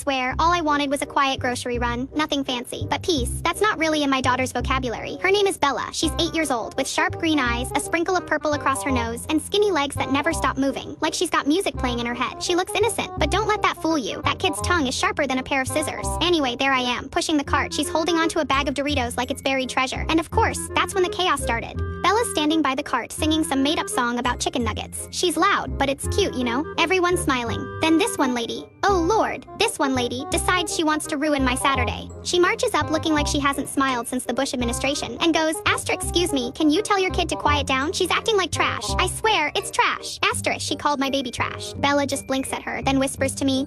swear, all I wanted was a quiet grocery run, nothing fancy. But peace, that's not really in my daughter's vocabulary. Her name is Bella, she's 8 years old, with sharp green eyes, a sprinkle of purple across her nose, and skinny legs that never stop moving, like she's got music playing in her head. She looks innocent, but don't let that fool you. That kid's tongue is sharper than a pair of scissors. Anyway, there I am, pushing the cart. She's holding onto a bag of Doritos like it's buried treasure. And of course, that's when the chaos started. Bella's standing by the cart singing some made-up song about chicken nuggets. She's loud, but it's cute, you know? Everyone's smiling. Then this one lady, oh lord, this one lady decides she wants to ruin my Saturday. She marches up looking like she hasn't smiled since the Bush administration and goes, excuse me, can you tell your kid to quiet down? She's acting like trash. I swear, it's trash. She called my baby trash. Bella just blinks at her, then whispers to me,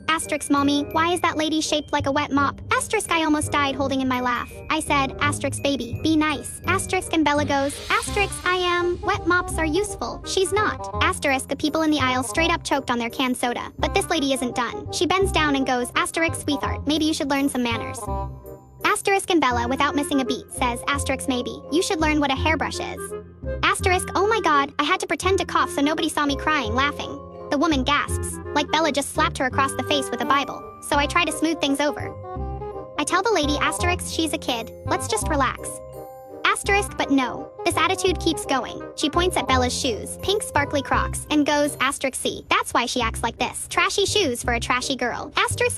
mommy, why is that lady shaped like a wet mop? I almost died holding in my laugh. I said, baby, be nice. And Bella goes, wet mops are useful. She's not. The people in the aisle straight up choked on their canned soda. But this lady isn't done. She bends down and goes, sweetheart, maybe you should learn some manners. And Bella, without missing a beat, says, maybe, you should learn what a hairbrush is. Oh my god, I had to pretend to cough so nobody saw me crying, laughing. The woman gasps, like Bella just slapped her across the face with a Bible. So I try to smooth things over. I tell the lady, she's a kid, let's just relax. But no. This attitude keeps going. She points at Bella's shoes, pink sparkly Crocs, and goes, C. That's why she acts like this. Trashy shoes for a trashy girl.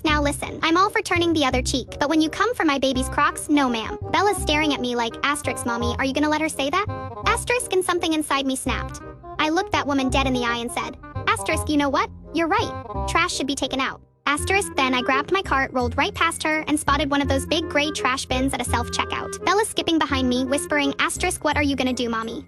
Now listen, I'm all for turning the other cheek, but when you come for my baby's Crocs, no ma'am. Bella's staring at me like, mommy, are you gonna let her say that? And something inside me snapped. I looked that woman dead in the eye and said, you know what? You're right. Trash should be taken out. Then I grabbed my cart, rolled right past her, and spotted one of those big gray trash bins at a self-checkout. Bella skipping behind me, whispering, what are you gonna do, mommy?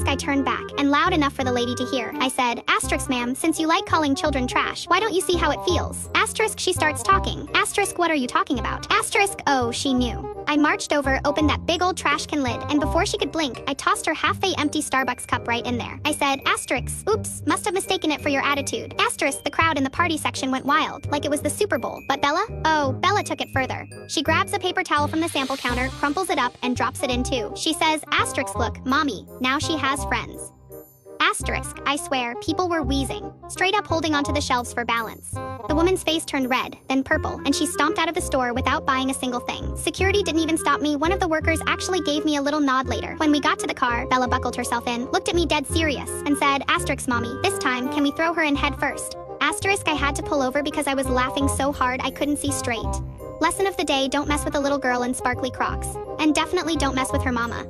I turned back, and loud enough for the lady to hear. I said, ma'am, since you like calling children trash, why don't you see how it feels? She starts talking. What are you talking about? Oh, she knew. I marched over, opened that big old trash can lid, and before she could blink, I tossed her half-empty Starbucks cup right in there. I said, oops, must have mistaken it for your attitude. The crowd in the party section went wild, like it was the Super Bowl. But Bella? Oh, Bella took it further. She grabs a paper towel from the sample counter, crumples it up, and drops it in too. She says, look, mommy, now she has friends. I swear, people were wheezing, straight up holding onto the shelves for balance. The woman's face turned red, then purple, and she stomped out of the store without buying a single thing. Security didn't even stop me. One of the workers actually gave me a little nod later. When we got to the car, Bella buckled herself in, looked at me dead serious, and said, mommy, this time, can we throw her in head first? I had to pull over because I was laughing so hard I couldn't see straight. Lesson of the day, don't mess with a little girl in sparkly Crocs. And definitely don't mess with her mama.